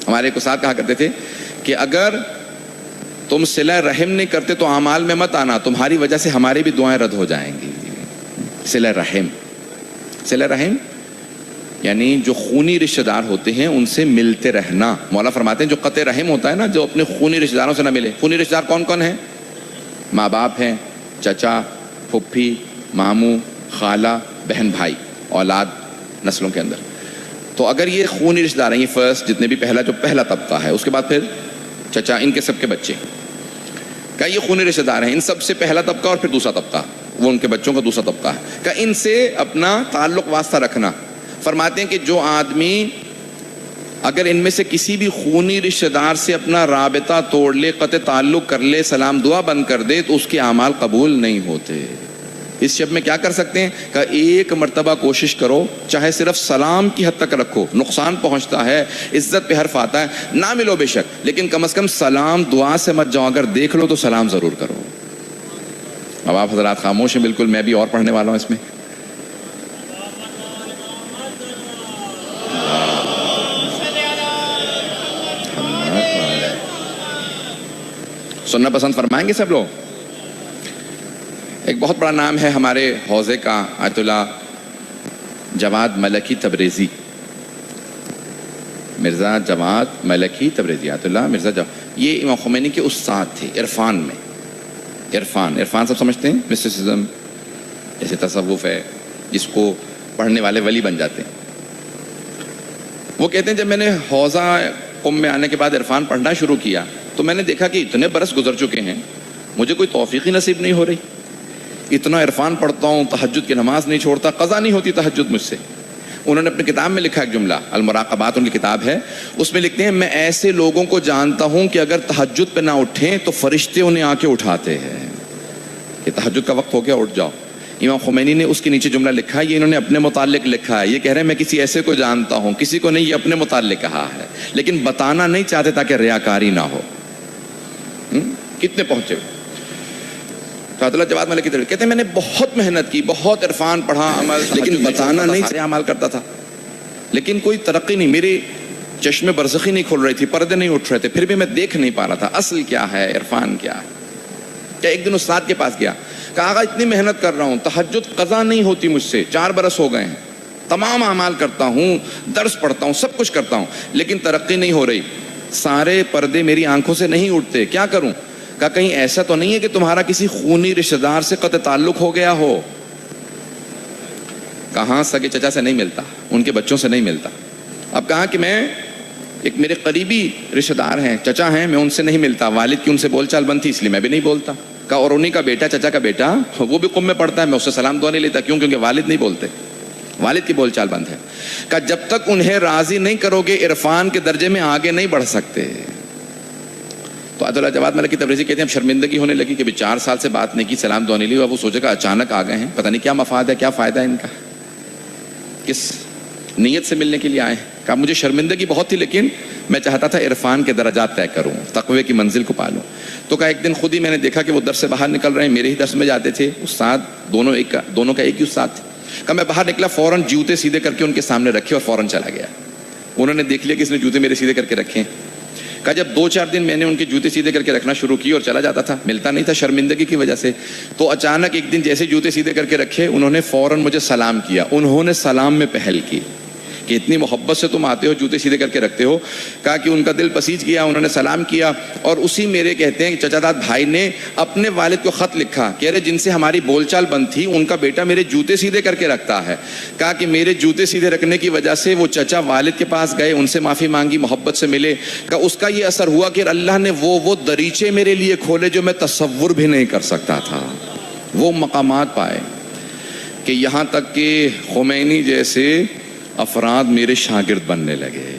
ہمارے ایک استاد کہا کرتے تھے کہ اگر تم صلہ رحم نہیں کرتے تو اعمال میں مت آنا، تمہاری وجہ سے ہماری بھی دعائیں رد ہو جائیں گی۔ صلہ رحم، صلہ رحم یعنی جو خونی رشتہ دار ہوتے ہیں ان سے ملتے رہنا۔ مولا فرماتے ہیں جو قطع رحم ہوتا ہے نا، جو اپنے خونی رشتہ داروں سے نہ ملے۔ خونی رشتہ دار کون کون ہیں؟ ماں باپ ہیں، چچا، پھپھی، ماموں، خالہ، بہن بھائی، اولاد نسلوں کے اندر۔ تو اگر یہ خونی رشتہ دار ہیں، یہ فرسٹ جتنے بھی پہلا طبقہ ہے، اس کے بعد پھر چچا، ان کے سب کے بچے، کہ یہ خونی رشتہ دار ہیں، ان سب سے پہلا طبقہ اور پھر دوسرا طبقہ، وہ ان کے بچوں کا دوسرا طبقہ ہے، کہ ان سے اپنا تعلق واسطہ رکھنا۔ فرماتے ہیں کہ جو آدمی اگر ان میں سے کسی بھی خونی رشتہ دار سے اپنا رابطہ توڑ لے، قطع تعلق کر لے، سلام دعا بند کر دے، تو اس کے اعمال قبول نہیں ہوتے۔ اس شب میں کیا کر سکتے ہیں کہ ایک مرتبہ کوشش کرو، چاہے صرف سلام کی حد تک رکھو، نقصان پہنچتا ہے، عزت پہ حرف آتا ہے، نہ ملو بے شک، لیکن کم از کم سلام دعا سے مت جاؤ، اگر دیکھ لو تو سلام ضرور کرو۔ اب آپ حضرات خاموش ہیں بالکل، میں بھی اور پڑھنے والا ہوں اس میں۔ سننا پسند فرمائیں گے سب لوگ؟ ایک بہت بڑا نام ہے ہمارے حوزے کا، آیت اللہ جواد ملکی تبریزی، مرزا جواد ملکی تبریزی، آیت اللہ مرزا جواد، یہ امام خمینی کے استاد تھے عرفان میں۔ عرفان سب سمجھتے ہیں، مسٹسزم جیسے تصوف ہے، جس کو پڑھنے والے ولی بن جاتے ہیں۔ وہ کہتے ہیں جب میں نے حوزہ قم میں آنے کے بعد عرفان پڑھنا شروع کیا تو میں نے دیکھا کہ اتنے برس گزر چکے ہیں، مجھے کوئی توفیق ہی نصیب نہیں ہو رہی۔ اتنا عرفان پڑھتا ہوں، تہجد کی نماز نہیں چھوڑتا، قضا نہیں ہوتی تہجد مجھ سے۔ انہوں نے اپنی کتاب میں لکھا ایک جملہ، المراقبات ان کی کتاب ہے، اس میں لکھتے ہیں میں ایسے لوگوں کو جانتا ہوں کہ اگر تہجد پہ نہ اٹھیں تو فرشتے انہیں آ کے اٹھاتے ہیں کہ تہجد کا وقت ہو گیا، اٹھ جاؤ۔ امام خمینی نے اس کے نیچے جملہ لکھا ہے، یہ انہوں نے اپنے متعلق لکھا ہے، یہ کہہ رہے ہیں میں کسی ایسے کو جانتا ہوں، کسی کو نہیں، یہ اپنے متعلق کہا ہے، لیکن بتانا نہیں چاہتے تاکہ ریاکاری نہ ہو۔ کتنے پہنچے اللہ جواد ملکی کہتے ہیں میں نے بہت محنت کی، بہت عرفان پڑھا، عمل، لیکن بتانا نہیں چاہتے، عمل کرتا تھا، لیکن کوئی ترقی نہیں، میری چشم برزخی نہیں کھل رہی تھی، پردے نہیں اٹھ رہے تھے، پھر بھی میں دیکھ نہیں پا رہا تھا اصل کیا ہے، عرفان کیا ہے۔ کہ ایک دن استاد کے پاس گیا، کہا آقا اتنی محنت کر رہا ہوں، تہجد قضا نہیں ہوتی مجھ سے، 4 برس ہو گئے ہیں، تمام اعمال کرتا ہوں، درس پڑھتا ہوں، سب کچھ کرتا ہوں، لیکن ترقی نہیں ہو رہی، سارے پردے میری آنکھوں سے نہیں اٹھتے، کیا کروں؟ کہا کہیں ایسا تو نہیں ہے کہ تمہارا کسی خونی رشتہ دار سے قطع تعلق ہو گیا ہو؟ کہاں سگے چچا سے نہیں ملتا، ان کے بچوں سے نہیں ملتا۔ اب کہا کہ میں ایک میرے قریبی رشتہ دار ہیں، چچا ہیں، میں ان سے نہیں ملتا، والد کی ان سے بول چال بند تھی اس لیے میں بھی نہیں بولتا۔ کہا اور انہیں کا بیٹا، چچا کا بیٹا، وہ بھی قم میں پڑھتا ہے، میں اس سے سلام دعا نہیں لیتا، کیوں؟ کیونکہ والد نہیں بولتے، والد کی بول چال بند ہے۔ کہا جب تک انہیں راضی نہیں کرو گے عرفان کے درجے میں آگے نہیں بڑھ سکتے۔ تو آیت اللہ جواد ملکی تبریزی کہتے ہیں اب شرمندگی ہونے لگی کہ بھی 4 سال سے بات نہیں کی، سلام دعا نہیں لی، اب وہ سوچے گا اچانک آ گئے ہیں، پتہ نہیں کیا مفاد ہے، کیا فائدہ ہے ان کا، کس نیت سے ملنے کے لیے آئے ہیں۔ کہا مجھے شرمندگی بہت تھی، لیکن میں چاہتا تھا عرفان کے درجات طے کروں، تقوی کی منزل کو پالوں۔ تو کہا ایک دن خود ہی میں نے دیکھا کہ وہ درس سے باہر نکل رہے ہیں، میرے ہی درس میں جاتے تھے، استاد دونوں کا ایک ہی استاد تھا۔ کہا میں باہر نکلا، فوراً جوتے سیدھے کر کے ان کے سامنے رکھے اور فوراً چلا گیا۔ انہوں نے دیکھ لیا کہ اس نے جوتے میرے سیدھے کر کے رکھے۔ کہا جب 2-4 دن میں نے ان کے جوتے سیدھے کر کے رکھنا شروع کی اور چلا جاتا تھا، ملتا نہیں تھا شرمندگی کی وجہ سے، تو اچانک ایک دن جیسے جوتے سیدھے کر کے رکھے، انہوں نے فوراً مجھے سلام کیا۔ انہوں نے سلام میں پہل کی کہ اتنی محبت سے تم آتے ہو، جوتے سیدھے کر کے رکھتے ہو۔ کہا کہ ان کا دل پسیج گیا، انہوں نے سلام کیا، اور اسی میرے کہتے ہیں چچا داد بھائی نے اپنے والد کو خط لکھا کہ ارے جن سے ہماری بول چال بند تھی ان کا بیٹا میرے جوتے سیدھے کر کے رکھتا ہے۔ کہا کہ میرے جوتے سیدھے رکھنے کی وجہ سے وہ چچا والد کے پاس گئے، ان سے معافی مانگی، محبت سے ملے۔ کہا اس کا یہ اثر ہوا کہ اللہ نے وہ دریچے میرے لیے کھولے جو میں تصور بھی نہیں کر سکتا تھا، وہ مقامات پائے کہ یہاں تک کہ خمینی جیسے افراد میرے شاگرد بننے لگے۔